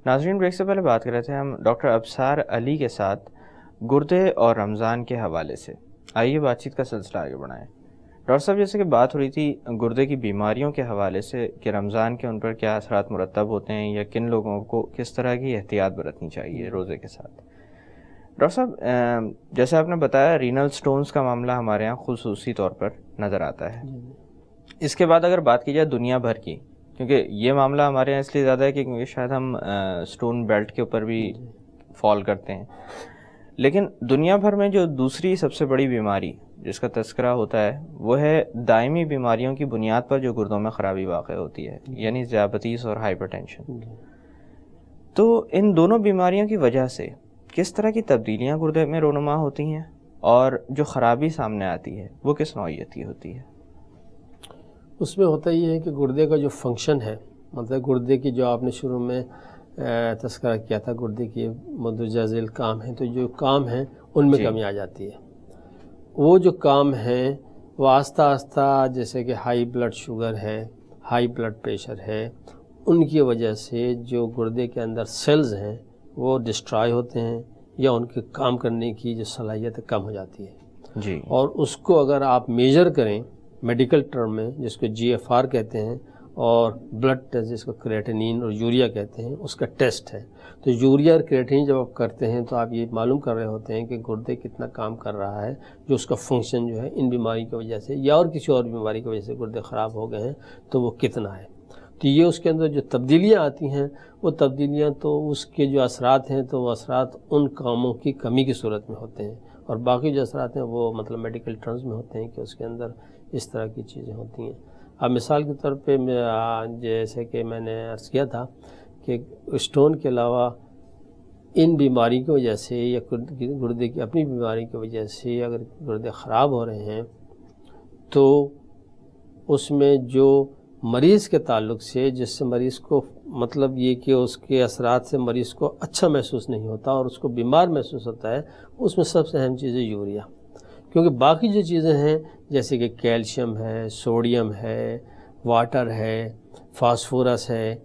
ناظرین، بریک سے پہلے بات کر رہے تھے ہم ڈاکٹر ابصار علی کے ساتھ گردے اور رمضان کے حوالے سے. آئیے بات چیت کا سلسلہ آگے بڑھائیں. ڈاکٹر صاحب، جیسے کہ بات ہو رہی تھی گردے کی بیماریوں کے حوالے سے کہ رمضان کے ان پر کیا اثرات مرتب ہوتے ہیں یا کن لوگوں کو کس طرح کی احتیاط برتنی چاہیے روزے کے ساتھ. ڈاکٹر صاحب، جیسے آپ نے بتایا رینل سٹونز کا معاملہ ہمارے یہاں خصوصی طور پر نظر آتا ہے. اس کے بعد اگر بات کی جائے دنیا بھر کی، کیونکہ یہ معاملہ ہمارے یہاں اس لیے زیادہ ہے کہ کیونکہ شاید ہم سٹون بیلٹ کے اوپر بھی فال کرتے ہیں، لیکن دنیا بھر میں جو دوسری سب سے بڑی بیماری جس کا تذکرہ ہوتا ہے وہ ہے دائمی بیماریوں کی بنیاد پر جو گردوں میں خرابی واقع ہوتی ہے، یعنی ذیابیطس اور ہائپر ٹینشن. تو ان دونوں بیماریوں کی وجہ سے کس طرح کی تبدیلیاں گردے میں رونما ہوتی ہیں اور جو خرابی سامنے آتی ہے وہ کس نوعیت کی ہوتی ہے؟ اس میں ہوتا یہ ہے کہ گردے کا جو فنکشن ہے، مطلب گردے کی جو آپ نے شروع میں تذکرہ کیا تھا گردے کی مندرجہ ذیل کام ہیں، تو جو کام ہیں ان میں کمی آ جاتی ہے. وہ جو کام ہیں وہ آہستہ آہستہ، جیسے کہ ہائی بلڈ شوگر ہے، ہائی بلڈ پریشر ہے، ان کی وجہ سے جو گردے کے اندر سیلز ہیں وہ ڈسٹرائے ہوتے ہیں یا ان کے کام کرنے کی جو صلاحیت کم ہو جاتی ہے جی. اور اس کو اگر آپ میجر کریں میڈیکل ٹرم میں، جس کو GFR کہتے ہیں، اور بلڈ ٹیسٹ جس کو کریٹنین اور یوریا کہتے ہیں، اس کا ٹیسٹ ہے. تو یوریا اور کریٹنین جب آپ کرتے ہیں تو آپ یہ معلوم کر رہے ہوتے ہیں کہ گردے کتنا کام کر رہا ہے، جو اس کا فنکشن جو ہے ان بیماری کی وجہ سے یا اور کسی اور بیماری کی وجہ سے گردے خراب ہو گئے ہیں تو وہ کتنا ہے. تو یہ اس کے اندر جو تبدیلیاں آتی ہیں وہ تبدیلیاں تو اس کے جو اثرات ہیں تو وہ اثرات ان کاموں کی کمی کی صورت میں ہوتے ہیں، اور باقی جو اثرات ہیں وہ مطلب میڈیکل ٹرمز میں ہوتے ہیں کہ اس کے اندر اس طرح کی چیزیں ہوتی ہیں. اب مثال کے طور پہ جیسے کہ میں نے عرض کیا تھا کہ اسٹون کے علاوہ ان بیماری کی وجہ سے یا گردے کی اپنی بیماری کی وجہ سے اگر گردے خراب ہو رہے ہیں تو اس میں جو مریض کے تعلق سے، جس سے مریض کو مطلب یہ کہ اس کے اثرات سے مریض کو اچھا محسوس نہیں ہوتا اور اس کو بیمار محسوس ہوتا ہے، اس میں سب سے اہم چیز ہے یوریا. کیونکہ باقی جو چیزیں ہیں جیسے کہ کیلشیم ہے، سوڈیم ہے، واٹر ہے، فاسفورس ہے،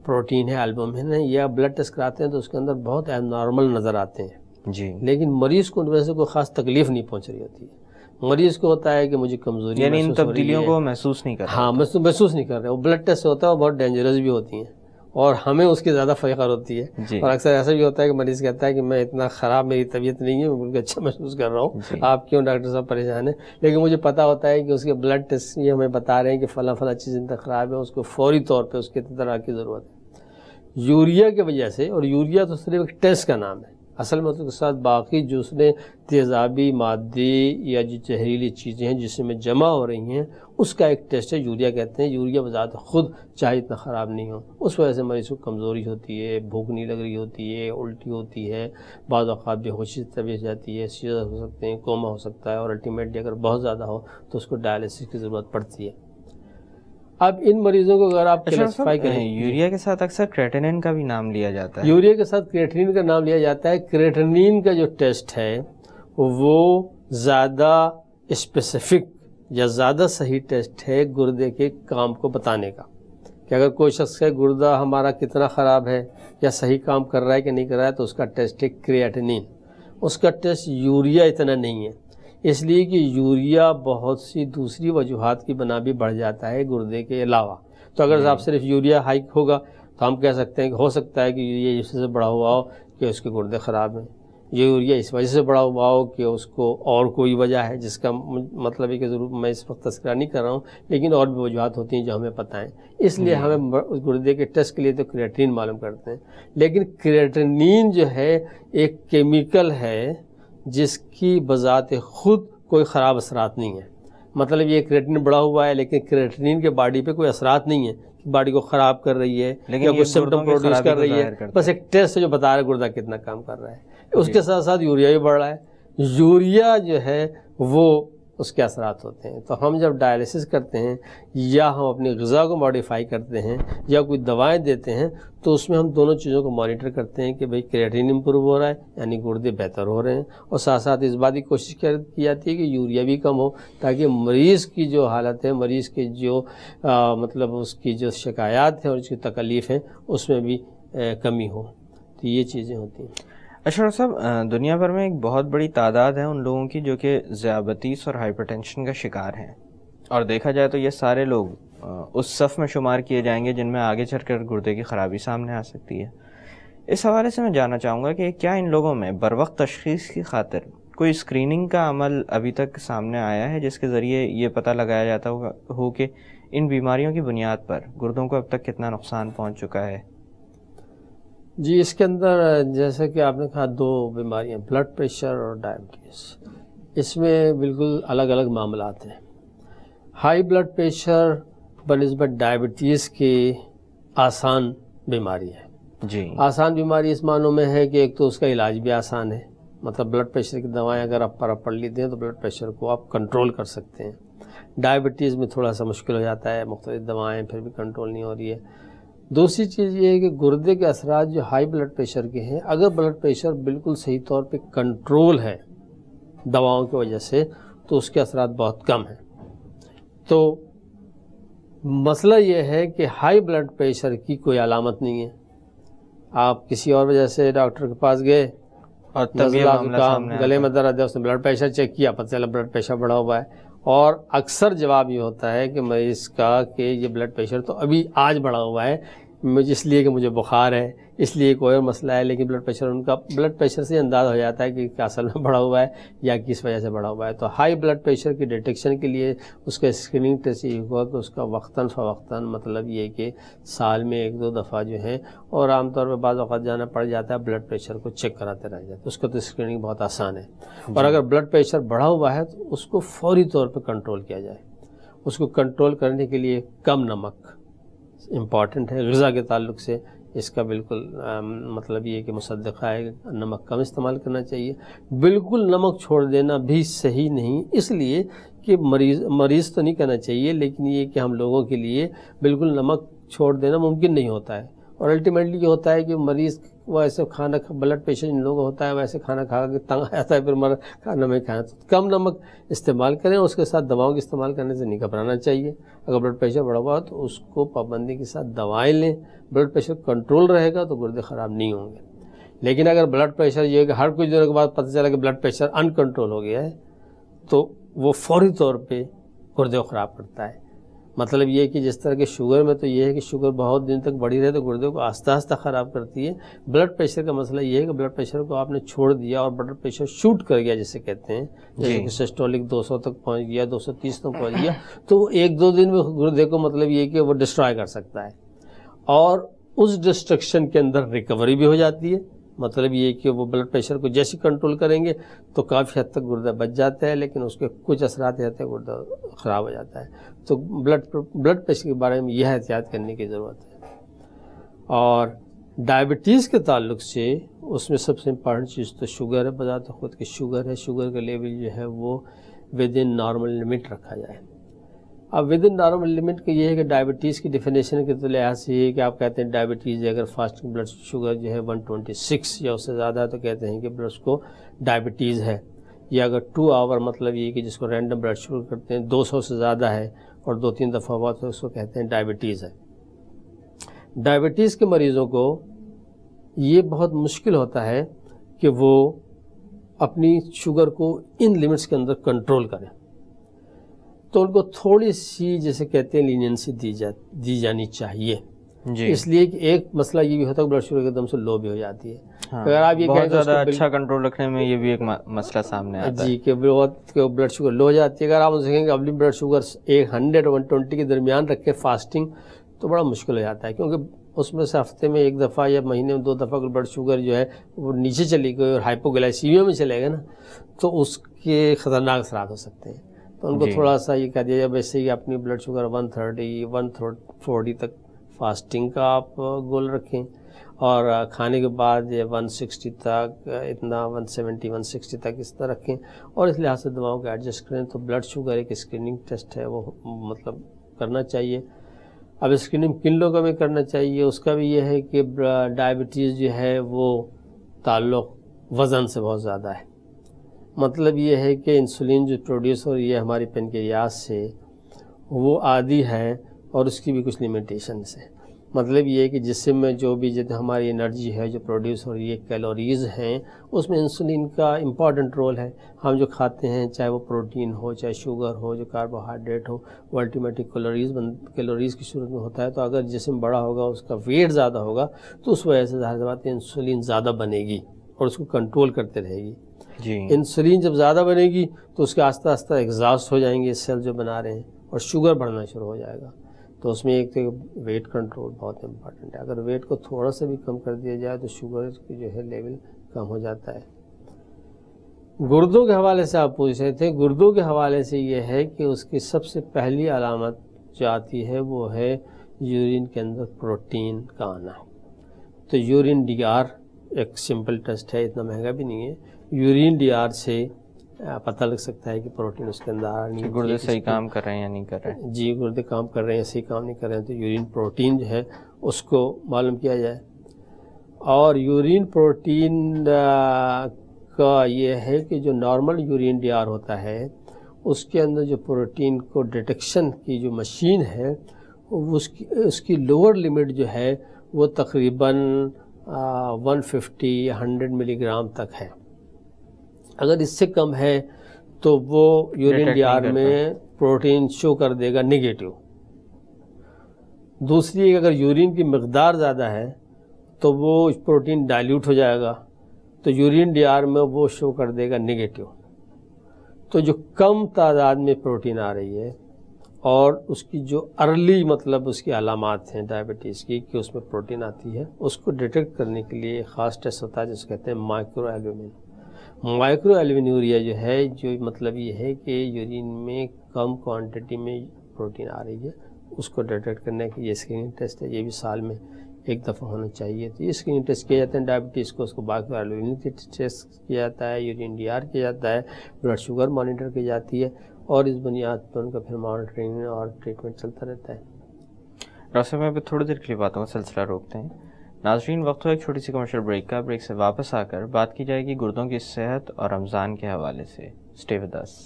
پروٹین ہے، البومن ہے، یا بلڈ ٹیسٹ کراتے ہیں تو اس کے اندر بہت نارمل نظر آتے ہیں جی. لیکن مریض کو ان میں سے کوئی خاص تکلیف نہیں پہنچ رہی ہوتی ہے. مریض کو ہوتا ہے کہ مجھے کمزوری یعنی ان محسوس ہو رہی تبدیلیوں ہے. کو محسوس نہیں کر رہے. ہاں، محسوس نہیں کر رہے. وہ بلڈ ٹیسٹ ہوتا ہے وہ بہت ڈینجرس بھی ہوتی ہیں اور ہمیں اس کی زیادہ فکر ہوتی ہے جی. اور اکثر ایسا بھی ہوتا ہے کہ مریض کہتا ہے کہ میں اتنا خراب میری طبیعت نہیں ہے، میں بالکل اچھا محسوس کر رہا ہوں، آپ کیوں ڈاکٹر صاحب پریشان ہیں؟ لیکن مجھے پتہ ہوتا ہے کہ اس کے بلڈ ٹیسٹ یہ ہمیں بتا رہے ہیں کہ فلاں چیز انتہا خراب ہے، اس کو فوری طور پہ اس کے طرح کی ضرورت ہے. یوریا کی وجہ سے، اور یوریا تو صرف ایک ٹیسٹ کا نام ہے، اصل میں اس کے ساتھ باقی جو اس نے تیزابی مادے یا جو زہریلی چیزیں ہیں جس میں جمع ہو رہی ہیں اس کا ایک ٹیسٹ ہے، یوریا کہتے ہیں. یوریا بذات خود چاہے اتنا خراب نہیں ہو، اس وجہ سے مریض کو کمزوری ہوتی ہے، بھوک نہیں لگ رہی ہوتی ہے، الٹی ہوتی ہے، بعض اوقات بے ہوشی سے طبیعت جاتی ہے، سیزر ہو سکتے ہیں، کوما ہو سکتا ہے، اور الٹیمیٹلی اگر بہت زیادہ ہو تو اس کو ڈائلسس کی ضرورت پڑتی ہے. اب ان مریضوں کو اگر آپ کلاسیفائی کریں، یوریا کے ساتھ اکثر کریٹنین کا بھی نام لیا جاتا ہے. یوریا کے ساتھ کریٹنین کا نام لیا جاتا ہے. کریٹنین کا جو ٹیسٹ ہے وہ زیادہ اسپیسیفک یا زیادہ صحیح ٹیسٹ ہے گردے کے کام کو بتانے کا، کہ اگر کوئی شخص کا گردہ ہمارا کتنا خراب ہے یا صحیح کام کر رہا ہے کہ نہیں کر رہا ہے تو اس کا ٹیسٹ ہے کریٹنین. اس کا ٹیسٹ یوریا اتنا نہیں ہے، اس لیے کہ یوریا بہت سی دوسری وجوہات کی بنا بھی بڑھ جاتا ہے گردے کے علاوہ. تو اگر آپ صرف یوریا ہائی ہوگا تو ہم کہہ سکتے ہیں کہ ہو سکتا ہے کہ یوریا اس سے بڑا ہوا ہو کہ اس کے گردے خراب ہیں، یہ یوریا اس وجہ سے بڑا ہوا ہو کہ اس کو اور کوئی وجہ ہے جس کا مطلب ہے کہ ضرور میں اس وقت تذکرہ نہیں کر رہا ہوں، لیکن اور بھی وجوہات ہوتی ہیں جو ہمیں پتہ ہیں. اس لیے ہمیں گردے کے ٹیسٹ کے لیے تو کریٹنین معلوم کرتے ہیں. لیکن کریٹنین جو ہے ایک کیمیکل ہے جس کی بذات خود کوئی خراب اثرات نہیں ہے. مطلب یہ کریٹنین بڑا ہوا ہے لیکن کریٹنین کے باڈی پہ کوئی اثرات نہیں ہے، باڈی کو خراب کر رہی ہے یا کوئی سمپٹم پروڈیوس کر رہی ہے، بس ایک ٹیسٹ ہے جو بتا رہا ہے گردہ کتنا کام کر رہا ہے. اس کے ساتھ ساتھ یوریا بھی بڑھ رہا ہے. یوریا جو ہے وہ اس کے اثرات ہوتے ہیں. تو ہم جب ڈائلسس کرتے ہیں یا ہم اپنی غذا کو ماڈیفائی کرتے ہیں یا کوئی دوائیں دیتے ہیں تو اس میں ہم دونوں چیزوں کو مانیٹر کرتے ہیں کہ بھئی کریٹین امپروو ہو رہا ہے یعنی گردے بہتر ہو رہے ہیں، اور ساتھ ساتھ اس بات کی کوشش کی جاتی ہے کہ یوریا بھی کم ہو تاکہ مریض کی جو حالت ہے، مریض کے جو مطلب اس کی جو شکایات ہیں اور اس کی تکلیف ہیں اس میں بھی کمی ہو، تو یہ چیزیں ہوتی ہیں۔ اچھا ڈاکٹر صاحب، دنیا بھر میں ایک بہت بڑی تعداد ہے ان لوگوں کی جو کہ ذیابیطیس اور ہائپر ٹینشن کا شکار ہیں، اور دیکھا جائے تو یہ سارے لوگ اس صف میں شمار کیے جائیں گے جن میں آگے چل کر گردے کی خرابی سامنے آ سکتی ہے۔ اس حوالے سے میں جاننا چاہوں گا کہ کیا ان لوگوں میں بروقت تشخیص کی خاطر کوئی اسکریننگ کا عمل ابھی تک سامنے آیا ہے جس کے ذریعے یہ پتہ لگایا جاتا ہو کہ ان بیماریوں کی بنیاد پر گردوں کو اب تک کتنا نقصان پہنچ چکا ہے؟ جی، اس کے اندر جیسا کہ آپ نے کہا 2 بیماریاں، بلڈ پریشر اور ڈائبٹیز، اس میں بالکل الگ الگ معاملات ہیں۔ ہائی بلڈ پریشر بنسبت ڈائبٹیز کی آسان بیماری ہے۔ جی، آسان بیماری اس معنوں میں ہے کہ ایک تو اس کا علاج بھی آسان ہے، مطلب بلڈ پریشر کی دوائیں اگر آپ پڑھ لیتے ہیں تو بلڈ پریشر کو آپ کنٹرول کر سکتے ہیں۔ ڈائبٹیز میں تھوڑا سا مشکل ہو جاتا ہے، مختلف دوائیں پھر بھی کنٹرول نہیں ہو رہی ہے۔ دوسری چیز یہ ہے کہ گردے کے اثرات جو ہائی بلڈ پریشر کے ہیں، اگر بلڈ پریشر بالکل صحیح طور پہ کنٹرول ہے دواؤں کی وجہ سے تو اس کے اثرات بہت کم ہیں۔ تو مسئلہ یہ ہے کہ ہائی بلڈ پریشر کی کوئی علامت نہیں ہے، آپ کسی اور وجہ سے ڈاکٹر کے پاس گئے اور تب یہ معاملہ سامنے گلے میں درد ہے، اس نے بلڈ پریشر چیک کیا، پتہ چلا بلڈ پریشر بڑھا ہوا ہے، اور اکثر جواب یہ ہوتا ہے کہ مریض کا کہ یہ بلڈ پریشر تو ابھی آج بڑھا ہوا ہے، مجھے اس لیے کہ مجھے بخار ہے، اس لیے کوئی اور مسئلہ ہے، لیکن بلڈ پریشر ان کا بلڈ پریشر سے انداز ہو جاتا ہے کہ کیا اصل میں بڑھا ہوا ہے یا کس وجہ سے بڑھا ہوا ہے۔ تو ہائی بلڈ پریشر کی ڈیٹیکشن کے لیے اس کا اسکریننگ ٹیسٹ یہ ہوا کہ اس کا وقتاً فوقتاً، مطلب یہ کہ سال میں 1-2 دفعہ جو ہیں، اور عام طور پہ بعض اوقات جانا پڑ جاتا ہے، بلڈ پریشر کو چیک کراتے رہ جاتے ہیں، اس کا تو اسکریننگ بہت آسان ہے۔ اور اگر بلڈ پریشر بڑھا ہوا ہے تو اس کو فوری طور پہ کنٹرول کیا جائے۔ اس کو کنٹرول کرنے کے لیے کم نمک امپورٹنٹ ہے، غذا کے تعلق سے اس کا بالکل مطلب یہ کہ مصدقہ ہے، نمک کم استعمال کرنا چاہیے۔ بالکل نمک چھوڑ دینا بھی صحیح نہیں، اس لیے کہ مریض تو نہیں کرنا چاہیے، لیکن یہ کہ ہم لوگوں کے لیے بالکل نمک چھوڑ دینا ممکن نہیں ہوتا ہے، اور الٹیمیٹلی یہ ہوتا ہے کہ مریض وہ ایسے کھانا بلڈ پریشر جن لوگوں کو ہوتا ہے ویسے کھانا کھا کے تنگ آ جاتا ہے، پھر کھانا میں کھانا، تو کم نمک استعمال کریں، اس کے ساتھ دواؤں کے استعمال کرنے سے نہیں گھبرانا چاہیے۔ اگر بلڈ پریشر بڑھا ہوا تو اس کو پابندی کے ساتھ دوائیں لیں، بلڈ پریشر کنٹرول رہے گا تو گردے خراب نہیں ہوں گے۔ لیکن اگر بلڈ پریشر یہ ہے کہ ہر کچھ دنوں کے بعد پتہ چلا کہ بلڈ پریشر ان کنٹرول ہو گیا ہے تو وہ فوری طور پہ گردے کو خراب کرتا ہے۔ مطلب یہ کہ جس طرح کہ شوگر میں تو یہ ہے کہ شوگر بہت دن تک بڑھی رہے تو گردے کو آہستہ آہستہ خراب کرتی ہے، بلڈ پریشر کا مسئلہ یہ ہے کہ بلڈ پریشر کو آپ نے چھوڑ دیا اور بلڈ پریشر شوٹ کر گیا جسے کہتے ہیں، جیسے کہ سسٹولک 200 تک پہنچ گیا، 230 تک پہنچ گیا، تو وہ 1-2 دن میں گردے کو مطلب یہ کہ وہ ڈسٹرائے کر سکتا ہے، اور اس ڈسٹرکشن کے اندر ریکوری بھی ہو جاتی ہے۔ مطلب یہ کہ وہ بلڈ پریشر کو جیسے کنٹرول کریں گے تو کافی حد تک گردہ بچ جاتا ہے، لیکن اس کے کچھ اثرات رہتے ہیں، گردہ خراب ہو جاتا ہے۔ تو بلڈ پریشر کے بارے میں یہ احتیاط کرنے کی ضرورت ہے۔ اور ڈائبٹیز کے تعلق سے اس میں سب سے امپارٹنٹ چیز تو شوگر ہے، بذات خود کی شوگر ہے، شوگر کا لیول جو ہے وہ ود ان نارمل لمٹ رکھا جائے۔ اب ود ان نارمل لمٹ کا یہ ہے کہ ڈائبٹیز کی ڈیفینیشن کے لحاظ سے یہ کہ آپ کہتے ہیں ڈائبٹیز اگر فاسٹنگ بلڈ شوگر جو ہے 126 یا اس سے زیادہ ہے تو کہتے ہیں کہ اس کو ڈائبٹیز ہے، یا اگر 2 آور مطلب یہ کہ جس کو رینڈم بلڈ شوگر کرتے ہیں 200 سے زیادہ ہے اور 2-3 دفعہ ہوا تو اس کو کہتے ہیں ڈائبٹیز ہے۔ ڈائبٹیز کے مریضوں کو یہ بہت مشکل ہوتا ہے کہ وہ اپنی شوگر کو ان لمٹس کے اندر کنٹرول کریں، تو ان کو تھوڑی سی جیسے کہتے ہیں لینینسی دی جانی چاہیے۔ جی، اس لیے کہ ایک مسئلہ یہ بھی ہوتا ہے کہ بلڈ شوگر ایک دم سے لو بھی ہو جاتی ہے۔ ہاں، اگر آپ یہ بہت زیادہ اچھا کنٹرول رکھنے میں یہ بھی ایک مسئلہ سامنے آتا ہے۔ جی، کہ بلڈ شوگر لو ہو جاتی ہے، اگر آپ دیکھیں کہ اپنی بلڈ شوگر 100 اور 120 کے درمیان رکھے فاسٹنگ تو بڑا مشکل ہو جاتا ہے، کیونکہ اس میں سے ہفتے میں 1 دفعہ یا مہینے میں 2 دفعہ بلڈ شوگر جو ہے وہ نیچے چلی گئی اور ہائپوگلائسیمیا میں چلے گا نا تو اس کے خطرناک اثرات ہو سکتے ہیں۔ تو ان کو تھوڑا سا یہ کہہ دیا جائے ویسے ہی اپنی بلڈ شوگر 130 140 تک فاسٹنگ کا آپ گول رکھیں، اور کھانے کے بعد یہ 160 تک اتنا 170 160 تک اس طرح رکھیں، اور اس لحاظ سے دواؤں کو ایڈجسٹ کریں۔ تو بلڈ شوگر ایک اسکریننگ ٹیسٹ ہے، وہ مطلب کرنا چاہیے۔ اب اسکریننگ کن لوگوں میں کرنا چاہیے، اس کا بھی یہ ہے کہ ڈائبٹیز جو ہے وہ تعلق وزن سے بہت زیادہ ہے۔ مطلب یہ ہے کہ انسولین جو پروڈیوس ہو رہی ہے ہماری پنکریاس سے وہ عادی ہے، اور اس کی بھی کچھ لیمیٹیشنس ہیں۔ مطلب یہ ہے کہ جسم میں جو بھی جتنی ہماری انرجی ہے جو پروڈیوس ہو رہی ہے، کیلوریز ہیں، اس میں انسولین کا امپورٹنٹ رول ہے۔ ہم جو کھاتے ہیں چاہے وہ پروٹین ہو، چاہے شوگر ہو، جو کاربوہائیڈریٹ ہو، وہ الٹیمیٹلی کیلوریز کی صورت میں ہوتا ہے۔ تو اگر جسم بڑا ہوگا، اس کا ویٹ زیادہ ہوگا، تو اس وجہ سے ظاہر سی بات ہے انسولین زیادہ بنے گی اور اس کو کنٹرول کرتے رہے گی۔ جی انسولین جب زیادہ بنے گی تو اس کے آہستہ آہستہ ایگزاسٹ ہو جائیں گے سیل جو بنا رہے ہیں، اور شوگر بڑھنا شروع ہو جائے گا۔ تو اس میں ایک تو ویٹ کنٹرول بہت امپورٹنٹ ہے۔ اگر ویٹ کو تھوڑا سا بھی کم کر دیا جائے تو شوگر کی جو ہے لیول کم ہو جاتا ہے۔ گردوں کے حوالے سے آپ پوچھ رہے تھے، گردوں کے حوالے سے یہ ہے کہ اس کی سب سے پہلی علامت جو آتی ہے وہ ہے یورین کے اندر پروٹین کا آنا ہے۔ تو یورین ڈی آر ایک سمپل ٹیسٹ ہے، اتنا مہنگا بھی نہیں ہے۔ یورین ڈی آر سے پتہ لگ سکتا ہے کہ پروٹین اس کے اندر آ رہی ہے، گردے صحیح کام کر رہے ہیں یا نہیں کر رہے ہیں۔ جی گردے کام کر رہے ہیں، صحیح کام نہیں کر رہے ہیں، تو یورین پروٹین جو ہے اس کو معلوم کیا جائے۔ اور یورین پروٹین کا یہ ہے کہ جو نارمل یورین ڈی آر ہوتا ہے اس کے اندر جو پروٹین کو ڈیٹیکشن کی جو مشین ہے اس کی لوور لمٹ جو ہے وہ تقریباً 150 یا 100 ملی گرام تک ہے۔ اگر اس سے کم ہے تو وہ یورین ڈی آر میں پروٹین شو کر دے گا نگیٹو۔ دوسری اگر یورین کی مقدار زیادہ ہے تو وہ پروٹین ڈائلیوٹ ہو جائے گا، تو یورین ڈی آر میں وہ شو کر دے گا نگیٹو۔ تو جو کم تعداد میں پروٹین آ رہی ہے اور اس کی جو ارلی مطلب اس کی علامات ہیں ڈائبٹیز کی کہ اس میں پروٹین آتی ہے، اس کو ڈیٹیکٹ کرنے کے لیے ایک خاص ٹیسٹ ہوتا ہے جس کو کہتے ہیں مائکرو ایلبومن۔ مائکرو ایلبومینوریا جو ہے، جو مطلب یہ ہے کہ یورین میں کم کوانٹٹی میں پروٹین آ رہی ہے، اس کو ڈیٹیکٹ کرنے کے یہ اسکریننگ ٹیسٹ ہے۔ یہ بھی سال میں ایک دفعہ ہونا چاہیے۔ تو یہ اسکریننگ ٹیسٹ کیا جاتے ہیں ڈائبٹیز کو، اس کو مائکرو ایلبومینوریا ٹیسٹ کیا جاتا ہے، یورین ڈی آر کیا جاتا ہے، بلڈ شوگر مانیٹر کی جاتی ہے، اور اس بنیاد پر ان کا پھر مانیٹرنگ اور ٹریٹمنٹ چلتا رہتا ہے۔ ڈاکٹر صاحب میں تھوڑی دیر کے لیے باتوں کا سلسلہ روکتے ہیں۔ ناظرین وقت ہو ایک چھوٹی سی کمرشل بریک کا۔ بریک سے واپس آ کر بات کی جائے گی گردوں کی صحت اور رمضان کے حوالے سے۔ Stay with us.